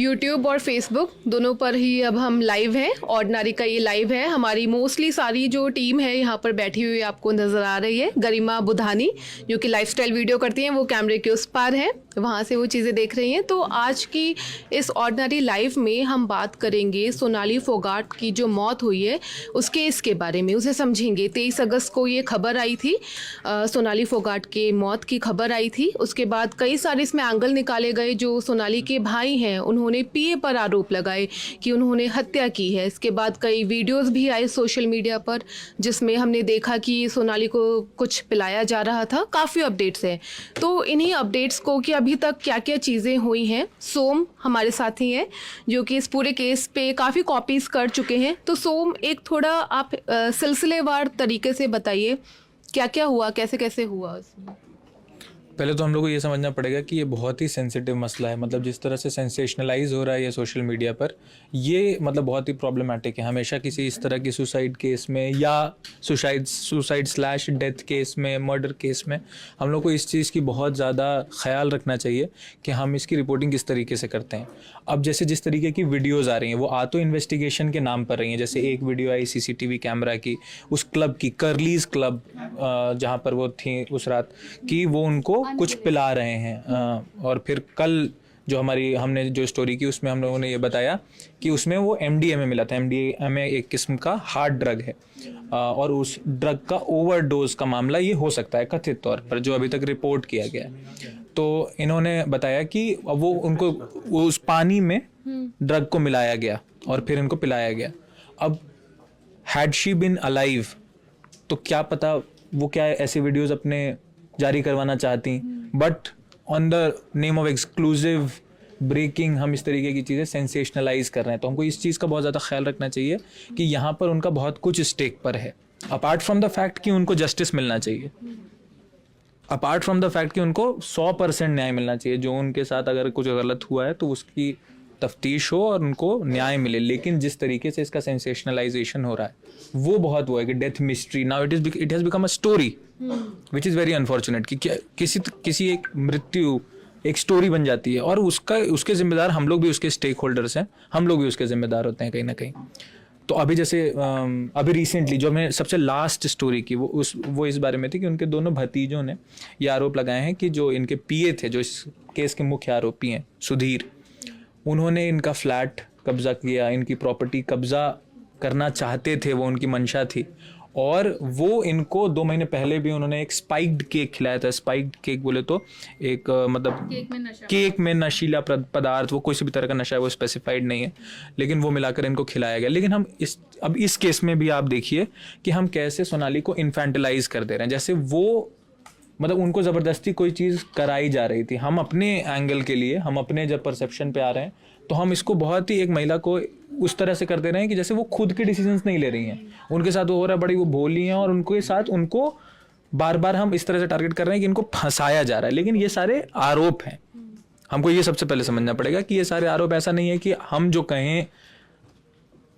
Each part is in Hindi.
यूट्यूब और फेसबुक दोनों पर ही अब हम लाइव हैं। ऑर्डिनरी का ये लाइव है। हमारी मोस्टली सारी जो टीम है यहाँ पर बैठी हुई आपको नज़र आ रही है। गरिमा बुधानी जो कि लाइफस्टाइल वीडियो करती हैं, वो कैमरे के उस पार है, वहाँ से वो चीज़ें देख रही हैं। तो आज की इस ऑर्डिनरी लाइव में हम बात करेंगे सोनाली फोगाट की जो मौत हुई है उस केस के बारे में, उसे समझेंगे। 23 अगस्त को ये खबर आई थी, सोनाली फोगाट के मौत की खबर आई थी। उसके बाद कई सारे इसमें एंगल निकाले गए। जो सोनाली के भाई हैं उन्होंने पीए पर आरोप लगाए कि उन्होंने हत्या की है। इसके बाद कई वीडियोस भी आए सोशल मीडिया पर जिसमें हमने देखा कि सोनाली को कुछ पिलाया जा रहा था। काफ़ी अपडेट्स हैं। तो इन्हीं अपडेट्स को कि अभी तक क्या क्या चीज़ें हुई हैं, सोम हमारे साथी हैं जो कि इस पूरे केस पे काफ़ी कॉपीज़ कर चुके हैं। तो सोम, एक थोड़ा आप सिलसिलेवार तरीके से बताइए क्या क्या हुआ, कैसे कैसे हुआ उसमें। पहले तो हम लोग को ये समझना पड़ेगा कि ये बहुत ही सेंसिटिव मसला है। मतलब जिस तरह से सेंसेशनलाइज हो रहा है ये सोशल मीडिया पर, ये मतलब बहुत ही प्रॉब्लमेटिक है। हमेशा किसी इस तरह की सुसाइड केस में या सुसाइड स्लैश डेथ केस में, मर्डर केस में, हम लोग को इस चीज़ की बहुत ज़्यादा ख्याल रखना चाहिए कि हम इसकी रिपोर्टिंग किस तरीके से करते हैं। अब जैसे जिस तरीके की वीडियोज़ आ रही हैं वो आ तो इन्वेस्टिगेशन के नाम पर रही हैं। जैसे एक वीडियो आई CCTV कैमरा की, उस क्लब की, कर्लीज क्लब जहाँ पर वो थी उस रात की, वो उनको कुछ पिला रहे हैं। और फिर कल जो हमने जो स्टोरी की उसमें हम लोगों ने ये बताया कि उसमें वो MDMA मिला था। MDMA एक किस्म का हार्ड ड्रग है और उस ड्रग का ओवरडोज का मामला ये हो सकता है कथित तौर पर, जो अभी तक रिपोर्ट किया गया है। तो इन्होंने बताया कि वो उनको उस पानी में ड्रग को मिलाया गया और फिर इनको पिलाया गया। अब हैड शी बिन अलाइव तो क्या पता वो क्या ऐसी वीडियोस अपने जारी करवाना चाहती, but on the name of exclusive breaking हम इस तरीके की चीज़ें सेंसेशनलाइज कर रहे हैं। तो हमको इस चीज़ का बहुत ज़्यादा ख्याल रखना चाहिए कि यहाँ पर उनका बहुत कुछ स्टेक पर है, अपार्ट फ्रॉम द फैक्ट कि उनको जस्टिस मिलना चाहिए, अपार्ट फ्रॉम द फैक्ट कि उनको 100% न्याय मिलना चाहिए। जो उनके साथ अगर कुछ गलत हुआ है तो उसकी तफ्तीश हो और उनको न्याय मिले। लेकिन जिस तरीके से इसका सेंसेशनलाइजेशन हो रहा है वो बहुत वो है कि death mystery, now it has become a story which is very unfortunate कि किसी एक मृत्यु एक स्टोरी बन जाती है और उसके जिम्मेदार हम लोग भी, उसके स्टेक होल्डर्स हैं, हम लोग भी उसके जिम्मेदार होते हैं कहीं ना कहीं। तो अभी जैसे अभी रिसेंटली जो मैं सबसे लास्ट स्टोरी की वो इस बारे में थी कि उनके दोनों भतीजों ने ये आरोप लगाए हैं कि जो इनके पीए थे, जो इस केस के मुख्य आरोपी हैं सुधीर, उन्होंने इनका फ्लैट कब्जा किया, इनकी प्रॉपर्टी कब्जा करना चाहते थे, वो उनकी मंशा थी। और वो इनको 2 महीने पहले भी उन्होंने एक स्पाइक्ड केक खिलाया था। स्पाइक्ड केक बोले तो एक मतलब केक में नशीला पदार्थ, वो कोई भी तरह का नशा है, वो स्पेसिफाइड नहीं है, लेकिन वो मिलाकर इनको खिलाया गया। लेकिन हम अब इस केस में भी आप देखिए कि हम कैसे सोनाली को इन्फेंटलाइज कर दे रहे हैं, जैसे वो मतलब उनको ज़बरदस्ती कोई चीज़ कराई जा रही थी। हम अपने एंगल के लिए, हम अपने जब परसेप्शन पे आ रहे हैं तो हम इसको बहुत ही एक महिला को उस तरह से कर दे रहे हैं कि जैसे वो खुद के डिसीजंस नहीं ले रही हैं, उनके साथ वो हो रहा है, बड़ी वो भोली हैं और उनके साथ उनको बार बार हम इस तरह से टारगेट कर रहे हैं कि इनको फंसाया जा रहा है। लेकिन ये सारे आरोप हैं। हमको ये सबसे पहले समझना पड़ेगा कि ये सारे आरोप, ऐसा नहीं है कि हम जो कहें,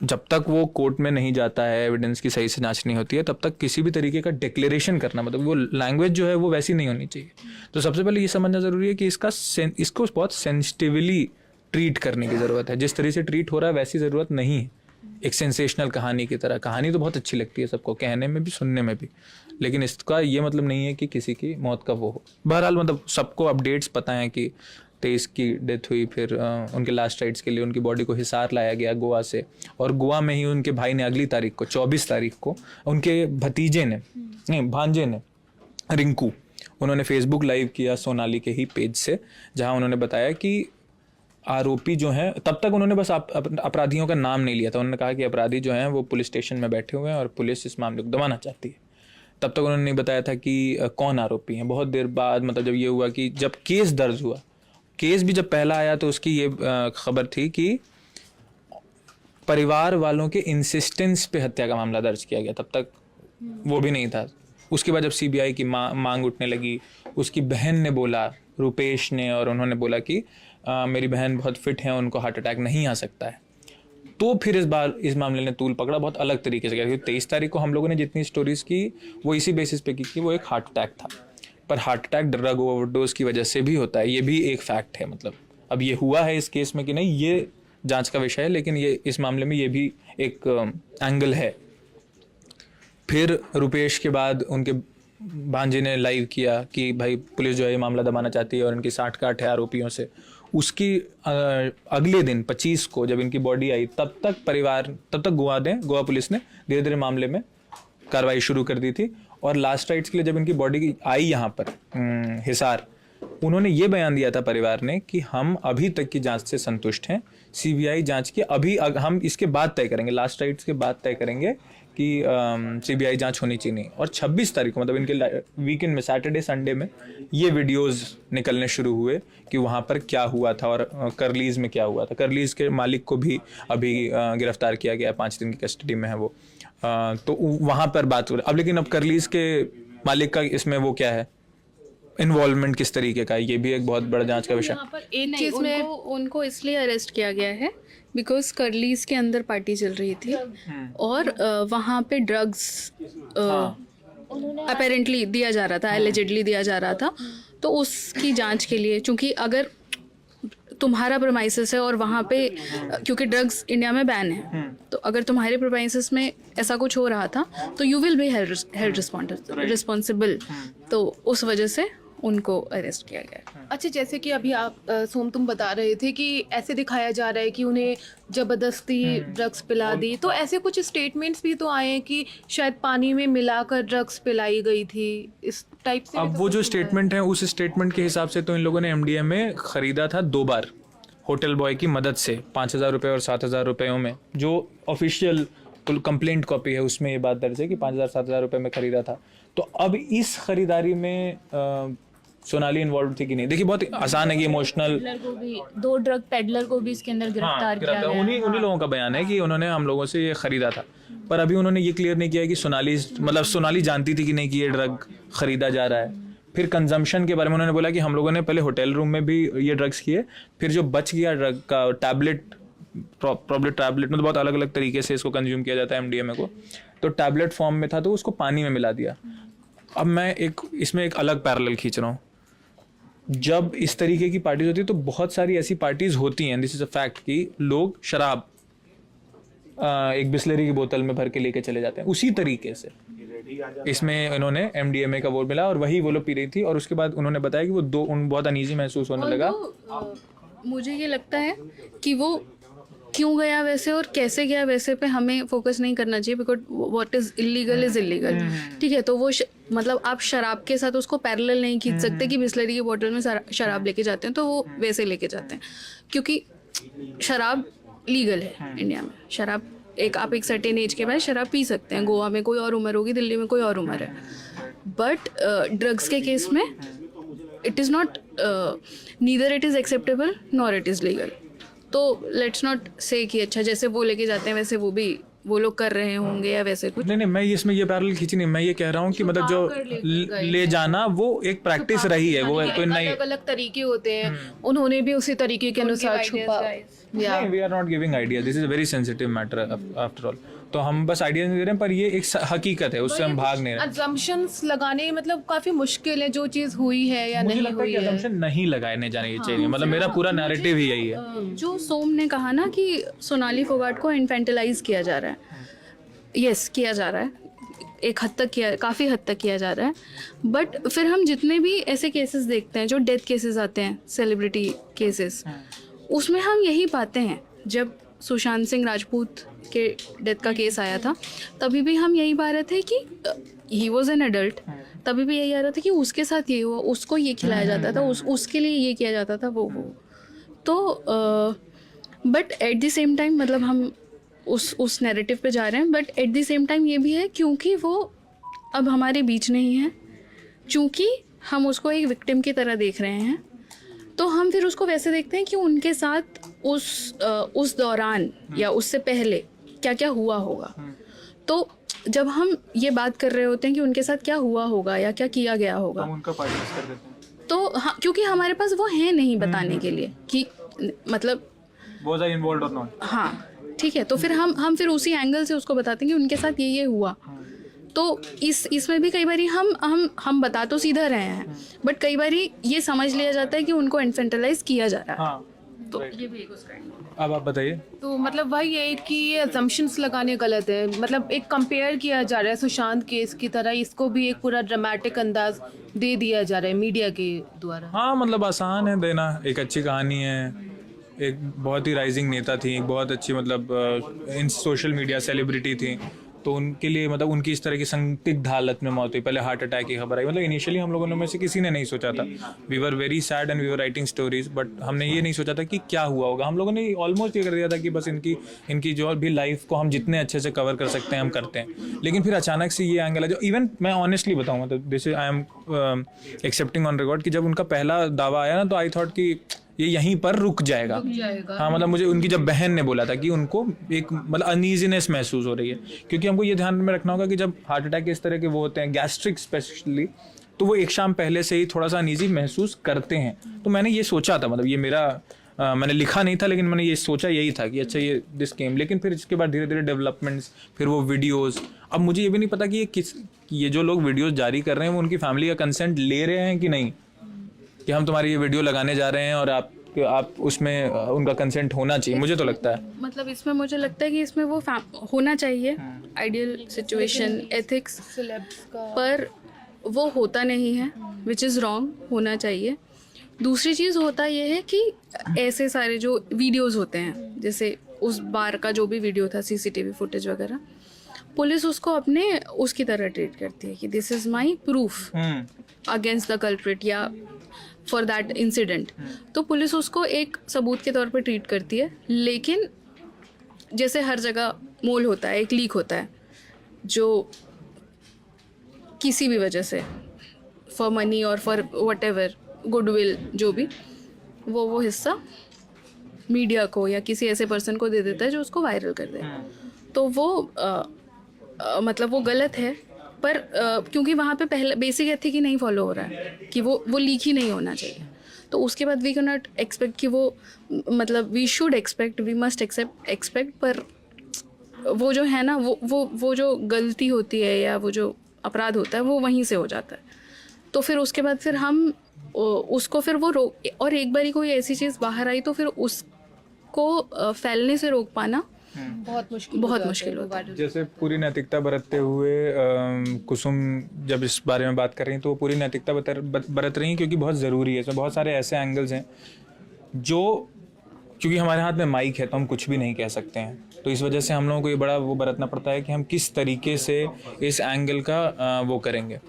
जब तक वो कोर्ट में नहीं जाता है, एविडेंस की सही से जांच नहीं होती है, तब तक किसी भी तरीके का डिक्लेरेशन करना, मतलब वो लैंग्वेज जो है वो वैसी नहीं होनी चाहिए। तो सबसे पहले ये समझना ज़रूरी है कि इसको बहुत सेंसिटिवली ट्रीट करने की ज़रूरत है। जिस तरह से ट्रीट हो रहा है वैसी ज़रूरत नहीं है एक सेंसेशनल कहानी की तरह। कहानी तो बहुत अच्छी लगती है सबको, कहने में भी, सुनने में भी, लेकिन इसका ये मतलब नहीं है कि किसी की मौत का वो हो। बहरहाल मतलब सबको अपडेट्स पता है कि 23 की डेथ हुई, फिर उनके लास्ट राइट्स के लिए उनकी बॉडी को हिसार लाया गया गोवा से, और गोवा में ही उनके भाई ने अगली तारीख को 24 तारीख को उनके भतीजे ने, नहीं भांजे ने, रिंकू, उन्होंने फेसबुक लाइव किया सोनाली के ही पेज से, जहां उन्होंने बताया कि आरोपी जो हैं, तब तक उन्होंने बस अपराधियों का नाम नहीं लिया था। उन्होंने कहा कि अपराधी जो हैं वो पुलिस स्टेशन में बैठे हुए हैं और पुलिस इस मामले को दबाना चाहती है। तब तक उन्होंने नहीं बताया था कि कौन आरोपी हैं। बहुत देर बाद, मतलब जब ये हुआ कि जब केस दर्ज हुआ, केस भी जब पहला आया तो उसकी ये खबर थी कि परिवार वालों के इंसिस्टेंस पे हत्या का मामला दर्ज किया गया। तब तक वो भी नहीं था। उसके बाद जब CBI की मांग उठने लगी, उसकी बहन ने बोला, रुपेश ने, और उन्होंने बोला कि मेरी बहन बहुत फिट है, उनको हार्ट अटैक नहीं आ सकता है। तो फिर इस बार इस मामले ने तूल पकड़ा बहुत अलग तरीके से, क्योंकि 23 तारीख को हम लोगों ने जितनी स्टोरीज़ की वो इसी बेसिस पे की कि वो एक हार्ट अटैक था। पर हार्ट अटैक ड्रग ओवरडोज की वजह से भी होता है, ये भी एक फैक्ट है। मतलब अब ये हुआ है इस केस में कि नहीं, ये जांच का विषय है, लेकिन ये इस मामले में ये भी एक एंगल है। फिर रुपेश के बाद उनके भांजे ने लाइव किया कि भाई पुलिस जो है ये मामला दबाना चाहती है और इनकी 60 गांठ है आरोपियों से। उसकी अगले दिन 25 को जब इनकी बॉडी आई, तब तक गोवा पुलिस ने धीरे धीरे मामले में कार्रवाई शुरू कर दी थी। और लास्ट राइट्स के लिए जब इनकी बॉडी आई यहाँ पर हिसार, उन्होंने ये बयान दिया था परिवार ने कि हम अभी तक की जांच से संतुष्ट हैं, सीबीआई जांच की अभी हम इसके बाद तय करेंगे, लास्ट राइट्स के बाद तय करेंगे कि सीबीआई जांच होनी चाहिए नहीं। और 26 तारीख को मतलब इनके वीकेंड में सैटरडे संडे में ये वीडियोस निकलने शुरू हुए कि वहाँ पर क्या हुआ था और करलीज में क्या हुआ था। करलीज के मालिक को भी अभी गिरफ्तार किया गया, 5 दिन की कस्टडी में है वो। तो वहाँ पर बात हो रही अब, लेकिन अब करलीज के मालिक का इसमें वो क्या है, इन्वॉल्वमेंट किस तरीके का है, ये भी एक बहुत बड़ा जांच का विषय। यहाँ पर एक चीज में उनको इसलिए अरेस्ट किया गया है बिकॉज करलीज के अंदर पार्टी चल रही थी और वहाँ पे ड्रग्स अपेरेंटली दिया जा रहा था, एलिजिडली दिया जा रहा था। तो उसकी जांच के लिए, चूंकि अगर तुम्हारा प्रेमाइसिस है और वहाँ पे क्योंकि ड्रग्स इंडिया में बैन है, तो अगर तुम्हारे प्रेमाइसिस में ऐसा कुछ हो रहा था तो you will be held responsible. तो उस वजह से उनको अरेस्ट किया गया। अच्छा, जैसे कि अभी आप सोम तुम बता रहे थे कि ऐसे दिखाया जा रहा है कि उन्हें जबरदस्ती ड्रग्स पिला दी, तो ऐसे कुछ स्टेटमेंट्स भी तो आए हैं कि शायद पानी में मिलाकर ड्रग्स पिलाई गई थी, इस टाइप से। अब वो जो स्टेटमेंट है, उस स्टेटमेंट के हिसाब से तो इन लोगों ने एमडीएमए खरीदा था 2 बार होटल बॉय की मदद से, 5,000 रुपये और 7,000 रुपयों में। जो ऑफिशियल कंप्लेंट कॉपी है उसमें ये बात दर्ज है कि 5,000-7,000 रुपये में खरीदा था। तो अब इस खरीदारी में सोनाली इन्वॉल्व थी कि नहीं, देखिए बहुत आसान है कि इमोशनल, 2 ड्रग पेडलर को भी इसके अंदर गिरफ्तार किया गया। उन्हीं लोगों का बयान है कि उन्होंने हम लोगों से ये खरीदा था। पर अभी उन्होंने ये क्लियर नहीं किया कि सोनाली जानती थी कि नहीं कि ये ड्रग खरीदा जा रहा है। फिर कंजम्पशन के बारे में उन्होंने बोला कि हम लोगों ने पहले होटल रूम में भी ये ड्रग्स किए, फिर जो बच गया ड्रग का टैबलेट मतलब बहुत अलग अलग तरीके से इसको कंज्यूम किया जाता है एमडीएमए को, तो टैबलेट फॉर्म में था तो उसको पानी में मिला दिया। अब मैं इसमें एक अलग पैरेलल खींच रहा हूँ। जब इस तरीके की पार्टीज होती है तो बहुत सारी ऐसी पार्टीज होती हैं, दिस इज अ फैक्ट, कि लोग शराब एक बिस्लरी की बोतल में भर के लेके चले जाते हैं। उसी तरीके से इसमें इन्होंने एमडीएमए का वो मिला और वही वो लोग पी रही थी। और उसके बाद उन्होंने बताया कि वो बहुत अनईजी महसूस होने लगा। मुझे ये लगता है कि वो क्यों गया वैसे और कैसे गया वैसे पे हमें फोकस नहीं करना चाहिए, because what is illegal is illegal. ठीक है, तो वो मतलब आप शराब के साथ उसको पैरेलल नहीं खींच सकते कि बिस्लरी की बोतल में शराब लेके जाते हैं तो वो वैसे लेके जाते हैं, क्योंकि शराब लीगल है इंडिया में। शराब आप एक सर्टेन एज के बाद शराब पी सकते हैं। गोवा में कोई और उम्र होगी, दिल्ली में कोई और उम्र है। बट ड्रग्स के केस में it is not, neither it is acceptable nor it is legal. तो लेट्स नॉट से कि अच्छा जैसे वो लेके जाते हैं वैसे वो लोग कर रहे होंगे या वैसे कुछ। नहीं, मैं इसमें ये पैरेलल खींची नहीं, मैं ये कह रहा हूँ कि मतलब जो ले जाना वो एक प्रैक्टिस रही है, वो कोई नहीं, अलग अलग तरीके होते हैं, उन्होंने भी उसी तरीके के अनुसार छुपा। We are not giving idea, this is a very sensitive matter after all. तो हम बस आइडिया नहीं दे रहे हैं, पर ये एक हकीकत है, उससे हम भाग नहीं रहे। असम्पशंस लगाने मतलब काफी मुश्किल है, जो चीज हुई है या नहीं हुई है। असम्पशन नहीं लगाने जाने चाहिए, मतलब मेरा पूरा नैरेटिव ही यही है। जो सोम ने कहा ना कि सोनाली फोगाट को इन्फेंटलाइज किया जा रहा है, यस किया जा रहा है, एक हद तक काफ़ी हद तक किया जा रहा है। बट फिर हम जितने भी ऐसे केसेस देखते हैं जो डेथ केसेस आते हैं, सेलिब्रिटी केसेस, उसमें हम यही पाते हैं। जब सुशांत सिंह राजपूत के डेथ का केस आया था तभी भी हम यही पा रहे थे कि ही वॉज एन एडल्ट, तभी भी यही आ रहा था कि उसके साथ ये हुआ, उसको ये खिलाया जाता था, उसके लिए ये किया जाता था, वो तो but at the same time मतलब हम उस नैरेटिव पे जा रहे हैं। But at the same time ये भी है क्योंकि वो अब हमारे बीच नहीं है, चूँकि हम उसको एक विक्टिम की तरह देख रहे हैं, तो हम फिर उसको वैसे देखते हैं कि उनके साथ उस दौरान या उससे पहले क्या क्या हुआ होगा। तो जब हम ये बात कर रहे होते हैं कि उनके साथ क्या हुआ होगा या क्या किया गया होगा, उनका पार्टिस कर देते हैं। तो हाँ, क्योंकि हमारे पास वो है नहीं बताने के लिए कि मतलब was I involved or not? हाँ ठीक है, तो फिर हम फिर उसी एंगल से उसको बताते हैं कि उनके साथ ये हुआ। तो इसमें भी कई बारी हम बता तो सीधा रहे हैं, बट कई बारी ये समझ लिया जाता है कि उनको इन्फेंटलाइज किया जा रहा है। तो ये भी एक उसका end है। अब आप बताइए। तो मतलब वही है कि ये assumptions लगाने गलत है, मतलब एक कंपेयर किया जा रहा है सुशांत केस की तरह, इसको भी एक पूरा ड्रामेटिक अंदाज दे दिया जा रहा है मीडिया के द्वारा। हाँ मतलब आसान है देना, एक अच्छी कहानी है, एक बहुत ही राइजिंग नेता थी, एक बहुत अच्छी मतलब इन सोशल मीडिया सेलिब्रिटी थी, तो उनके लिए मतलब उनकी इस तरह की संदिग्ध हालत में मौत हुई, पहले हार्ट अटैक की खबर आई, मतलब इनिशियली हम लोगों में से किसी ने नहीं सोचा था, we were very sad and we were writing stories, but हमने ये नहीं सोचा था कि क्या हुआ होगा। हम लोगों ने ऑलमोस्ट ये कर दिया था कि बस इनकी जो भी लाइफ को हम जितने अच्छे से कवर कर सकते हैं हम करते हैं, लेकिन फिर अचानक से ये एंगल है जो इवन मैं ऑनेस्टली बताऊँ, मतलब this I am accepting on record कि जब उनका पहला दावा आया ना तो आई थॉट कि ये यहीं पर रुक जाएगा। हाँ मतलब मुझे उनकी जब बहन ने बोला था कि उनको एक मतलब अनईजीनेस महसूस हो रही है, क्योंकि हमको ये ध्यान में रखना होगा कि जब हार्ट अटैक इस तरह के वो होते हैं, गैस्ट्रिक स्पेशली, तो वो एक शाम पहले से ही थोड़ा सा अनईजी महसूस करते हैं। तो मैंने ये सोचा था, मतलब ये मेरा मैंने लिखा नहीं था लेकिन मैंने ये सोचा यही था कि अच्छा ये दिस केम, लेकिन फिर इसके बाद धीरे धीरे डेवलपमेंट्स, फिर वो वीडियोज़, अब मुझे ये भी नहीं पता कि ये जो लोग वीडियोज़ जारी कर रहे हैं वो उनकी फैमिली का कंसेंट ले रहे हैं कि नहीं, कि हम तुम्हारी ये वीडियो लगाने जा रहे हैं और आप उसमें उनका कंसेंट होना चाहिए, मुझे तो लगता है। मतलब इसमें मुझे लगता है कि इसमें वो होना चाहिए आइडियल सिचुएशन एथिक्स, पर वो होता नहीं है, विच इज़ रॉन्ग। होना चाहिए। दूसरी चीज़ होता ये है कि ऐसे सारे जो वीडियोज़ होते हैं, जैसे उस बार का जो भी वीडियो था, CCTV फुटेज वगैरह, पुलिस उसको अपने उसकी तरह ट्रीट करती है कि this is my proof against the culprit या फॉर दैट इंसिडेंट। तो पुलिस उसको एक सबूत के तौर पर ट्रीट करती है, लेकिन जैसे हर जगह मोल होता है, एक लीक होता है जो किसी भी वजह से, फॉर मनी और फॉर वट एवर गुडविल, जो भी वो हिस्सा मीडिया को या किसी ऐसे पर्सन को दे देता है जो उसको वायरल कर दे। तो वो मतलब वो गलत है, पर क्योंकि वहाँ पे पहले बेसिक एथिक ही नहीं फॉलो हो रहा है कि वो लीक ही नहीं होना चाहिए, तो उसके बाद वी कैन नॉट एक्सपेक्ट कि वो मतलब we should expect, we must expect, पर वो जो है ना वो जो गलती होती है या वो जो अपराध होता है वो वहीं से हो जाता है। तो फिर उसके बाद फिर हम उसको फिर वो रोक, और एक बारी कोई ऐसी चीज़ बाहर आई तो फिर उसको फैलने से रोक पाना बहुत मुश्किल होता है। जैसे पूरी नैतिकता बरतते हुए कुसुम जब इस बारे में बात कर रही हैं तो वो पूरी नैतिकता बरत रही हैं, क्योंकि बहुत ज़रूरी है। इसमें बहुत सारे ऐसे एंगल्स हैं जो, क्योंकि हमारे हाथ में माइक है तो हम कुछ भी नहीं कह सकते हैं, तो इस वजह से हम लोगों को ये बड़ा वो बरतना पड़ता है कि हम किस तरीके से इस एंगल का वो करेंगे।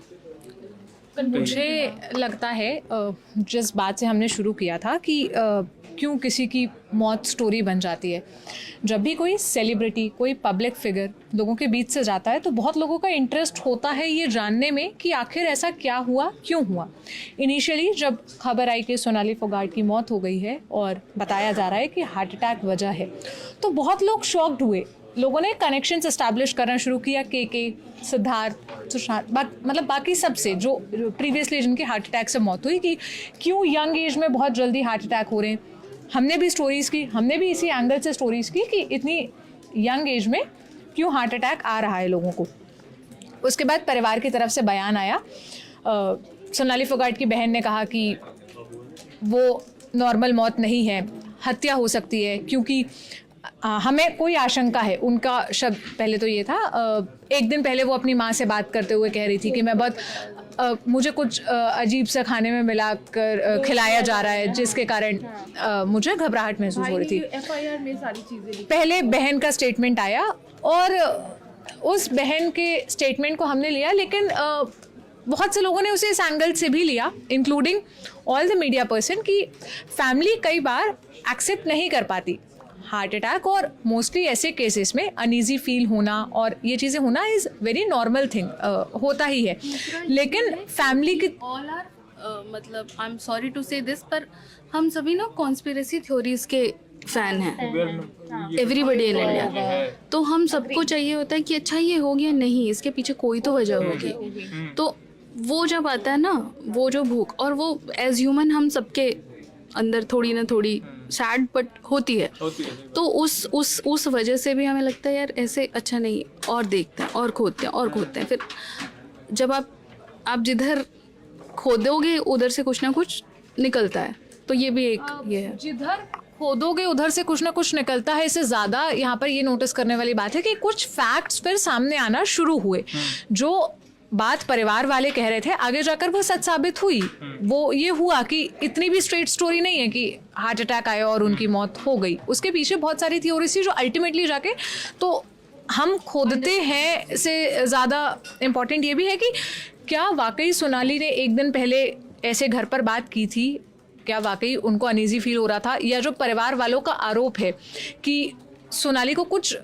मुझे लगता है जिस बात से हमने शुरू किया था कि क्यों किसी की मौत स्टोरी बन जाती है, जब भी कोई सेलिब्रिटी, कोई पब्लिक फिगर लोगों के बीच से जाता है तो बहुत लोगों का इंटरेस्ट होता है ये जानने में कि आखिर ऐसा क्या हुआ, क्यों हुआ। इनिशियली जब खबर आई कि सोनाली फोगाट की मौत हो गई है और बताया जा रहा है कि हार्ट अटैक वजह है, तो बहुत लोग शॉक्ड हुए। लोगों ने कनेक्शंस एस्टैब्लिश करना शुरू किया के सिद्धार्थ, सुशांत, मतलब बाकी सबसे जो प्रीवियसली जिनकी हार्ट अटैक से मौत हुई, कि क्यों यंग एज में बहुत जल्दी हार्ट अटैक हो रहे हैं। हमने भी स्टोरीज़ की, हमने भी इसी एंगल से स्टोरीज़ की कि इतनी यंग एज में क्यों हार्ट अटैक आ रहा है लोगों को। उसके बाद परिवार की तरफ से बयान आया, सोनाली फोगाट की बहन ने कहा कि वो नॉर्मल मौत नहीं है, हत्या हो सकती है, क्योंकि हमें कोई आशंका है। उनका शब्द पहले तो ये था, एक दिन पहले वो अपनी माँ से बात करते हुए कह रही थी कि मैं बहुत मुझे कुछ अजीब सा खाने में मिलाकर खिलाया जा रहा है, जिसके कारण मुझे घबराहट महसूस हो रही थी। FIR में सारी चीज़ें पहले बहन का स्टेटमेंट आया और उस बहन के स्टेटमेंट को हमने लिया, लेकिन बहुत से लोगों ने उसे इस एंगल से भी लिया, including all the media person, कि फैमिली कई बार एक्सेप्ट नहीं कर पाती हार्ट अटैक, और मोस्टली ऐसे केसेस में अनईजी फील होना और ये चीज़ें होना इज़ वेरी नॉर्मल थिंग, होता ही है। लेकिन फैमिली की ऑल आर मतलब आई एम सॉरी टू से दिस, पर हम सभी ना कॉन्स्पिरेसी थ्योरीज के फैन हैं, एवरीबडी इन इंडिया। तो हम सबको चाहिए होता है कि अच्छा ये हो गया, नहीं इसके पीछे कोई तो वजह होगी। तो वो जब आता है ना, वो जो भूख, और वो एज ह्यूमन हम सबके अंदर थोड़ी ना थोड़ी सैड बट होती है, तो उस वजह से भी हमें लगता है यार ऐसे अच्छा नहीं, और देखते हैं और खोदते हैं। फिर जब आप जिधर खोदोगे उधर से कुछ ना कुछ निकलता है, तो ये भी एक ये है। जिधर खोदोगे उधर से कुछ ना कुछ निकलता है। इससे ज़्यादा यहाँ पर ये नोटिस करने वाली बात है कि कुछ फैक्ट्स फिर सामने आना शुरू हुए। जो बात परिवार वाले कह रहे थे आगे जाकर वो सच साबित हुई। वो ये हुआ कि इतनी भी स्ट्रेट स्टोरी नहीं है कि हार्ट अटैक आया और उनकी मौत हो गई। उसके पीछे बहुत सारी थ्योरीज थी जो अल्टीमेटली जाके तो हम खोदते हैं से ज़्यादा इम्पॉर्टेंट ये भी है कि क्या वाकई सोनाली ने एक दिन पहले ऐसे घर पर बात की थी, क्या वाकई उनको अनईजी फील हो रहा था, या जो परिवार वालों का आरोप है कि सोनाली को कुछ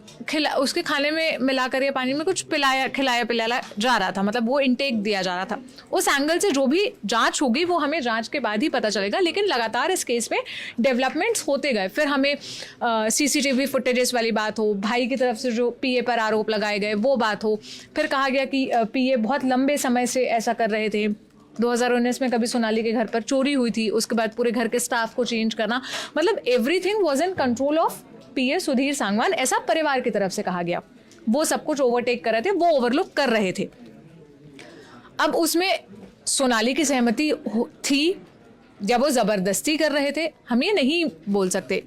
उसके खाने में मिलाकर या पानी में कुछ खिलाया पिलाया जा रहा था, मतलब वो इंटेक दिया जा रहा था। उस एंगल से जो भी जांच होगी वो हमें जांच के बाद ही पता चलेगा। लेकिन लगातार इस केस में डेवलपमेंट्स होते गए। फिर हमें सीसीटीवी फुटेजेस वाली बात हो, भाई की तरफ से जो पीए पर आरोप लगाए गए वो बात हो, फिर कहा गया कि पीए बहुत लंबे समय से ऐसा कर रहे थे। 2019 में कभी सोनाली के घर पर चोरी हुई थी, उसके बाद पूरे घर के स्टाफ को चेंज करना, मतलब everything was in control of PA Sudhir Sangwan, ऐसा परिवार की तरफ से कहा गया। वो सब कुछ ओवरटेक कर रहे थे, वो ओवरलुक कर रहे थे। अब उसमें सोनाली की सहमति थी या वो जबरदस्ती कर रहे थे, हम ये नहीं बोल सकते।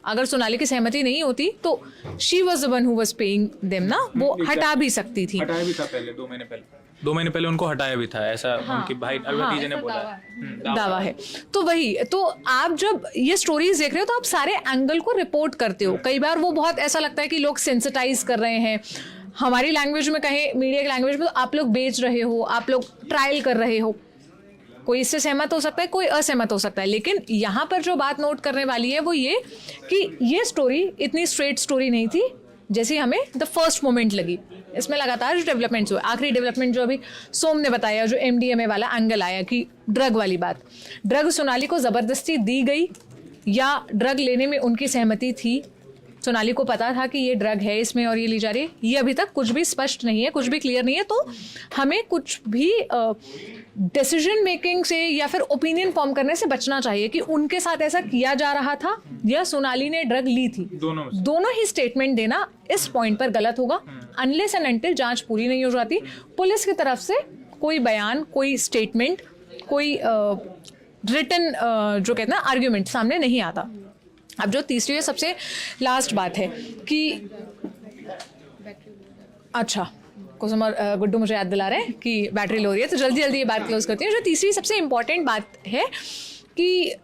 अगर सोनाली की सहमति नहीं होती तो she was the one who was paying them ना, वो हटा भी सकती थी। हटाया भी था पहले, 2 महीने पहले उनको हटाया भी था, ऐसा उनकी भाई भतीजे ने बोला दावा है। तो वही तो आप जब ये स्टोरीज देख रहे हो तो आप सारे एंगल को रिपोर्ट करते हो। कई बार वो बहुत ऐसा लगता है कि लोग सेंसिटाइज कर रहे हैं, हमारी लैंग्वेज में कहें, मीडिया की लैंग्वेज में, तो आप लोग बेच रहे हो, आप लोग ट्रायल कर रहे हो। कोई इससे सहमत हो सकता है, कोई असहमत हो सकता है, लेकिन यहाँ पर जो बात नोट करने वाली है वो ये कि ये स्टोरी इतनी स्ट्रेट स्टोरी नहीं थी जैसी हमें द फर्स्ट मोमेंट लगी। इसमें लगातार जो डेवलपमेंट्स हुए, आखिरी डेवलपमेंट जो अभी सोम ने बताया, जो MDMA वाला एंगल आया कि ड्रग वाली बात, ड्रग सोनाली को ज़बरदस्ती दी गई या ड्रग लेने में उनकी सहमति थी, सोनाली को पता था कि ये ड्रग है इसमें और ये ली जा रही है, ये अभी तक कुछ भी स्पष्ट नहीं है, कुछ भी क्लियर नहीं है। तो हमें कुछ भी डिसीजन मेकिंग से या फिर ओपिनियन फॉर्म करने से बचना चाहिए कि उनके साथ ऐसा किया जा रहा था या सोनाली ने ड्रग ली थी। दोनों ही स्टेटमेंट देना इस पॉइंट पर गलत होगा अनलेस एंड अनटिल जांच पूरी नहीं हो जाती। पुलिस की तरफ से कोई बयान, कोई स्टेटमेंट, कोई रिटन जो कहते हैं आर्ग्यूमेंट सामने नहीं आता। अब जो तीसरी सबसे लास्ट बात है कि अच्छा कुसुम और गुड्डू मुझे याद दिला रहे हैं कि बैटरी लो रही है, तो जल्दी जल्दी ये बात क्लोज करती है। जो तीसरी सबसे इम्पॉर्टेंट बात है कि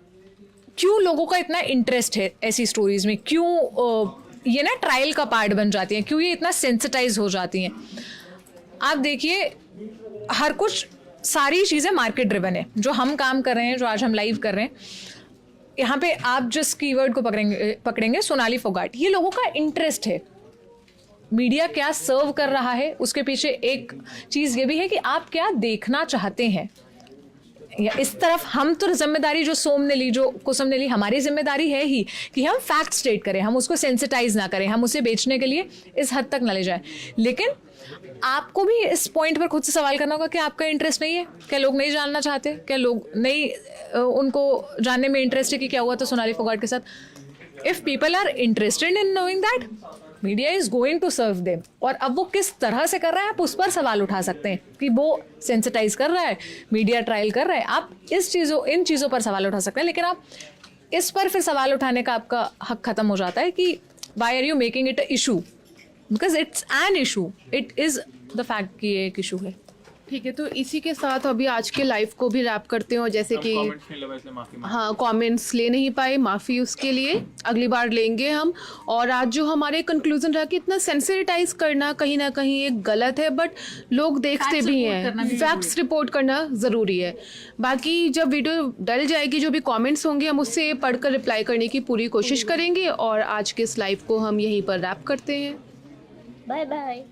क्यों लोगों का इतना इंटरेस्ट है ऐसी स्टोरीज में, क्यों ये ना ट्रायल का पार्ट बन जाती हैं, क्यों ये इतना सेंसिटाइज हो जाती हैं। आप देखिए हर कुछ सारी चीज़ें मार्केट ड्रिवन है। जो हम काम कर रहे हैं, जो आज हम लाइव कर रहे हैं, यहाँ पे आप जिस कीवर्ड को पकड़ेंगे सोनाली फोगाट, ये लोगों का इंटरेस्ट है। मीडिया क्या सर्व कर रहा है उसके पीछे एक चीज़ ये भी है कि आप क्या देखना चाहते हैं। या इस तरफ हम तो जिम्मेदारी जो सोम ने ली, जो कुसुम ने ली, हमारी जिम्मेदारी है ही कि हम फैक्ट स्टेट करें, हम उसको सेंसिटाइज ना करें, हम उसे बेचने के लिए इस हद तक ना ले जाएं। लेकिन आपको भी इस पॉइंट पर खुद से सवाल करना होगा कि आपका इंटरेस्ट नहीं है, क्या लोग नहीं जानना चाहते, क्या लोग नहीं उनको जानने में इंटरेस्ट है कि क्या हुआ था सोनाली फोगाट के साथ। If people are interested in knowing that, media is going to serve them. और अब वो किस तरह से कर रहा है आप उस पर सवाल उठा सकते हैं कि वो सेंसिटाइज कर रहा है, मीडिया ट्रायल कर रहा है, आप इन चीज़ों पर सवाल उठा सकते हैं। लेकिन आप इस पर फिर सवाल उठाने का आपका हक ख़त्म हो जाता है कि why are you making it a issue, because it's an issue, it is the fact कि ये एक इशू है। ठीक है, तो इसी के साथ अभी आज के लाइव को भी रैप करते हो। जैसे कि हाँ, कमेंट्स ले नहीं पाए, माफ़ी उसके लिए, अगली बार लेंगे हम। और आज जो हमारे कंक्लूजन रहा कि इतना सेंसिटाइज करना कहीं ना कहीं एक गलत है, बट लोग देखते भी हैं, फैक्ट्स रिपोर्ट करना ज़रूरी है। बाकी जब वीडियो डल जाएगी, जो भी कमेंट्स होंगे हम उससे पढ़कर रिप्लाई करने की पूरी कोशिश करेंगे। और आज के इस लाइव को हम यहीं पर रैप करते हैं। Bye bye.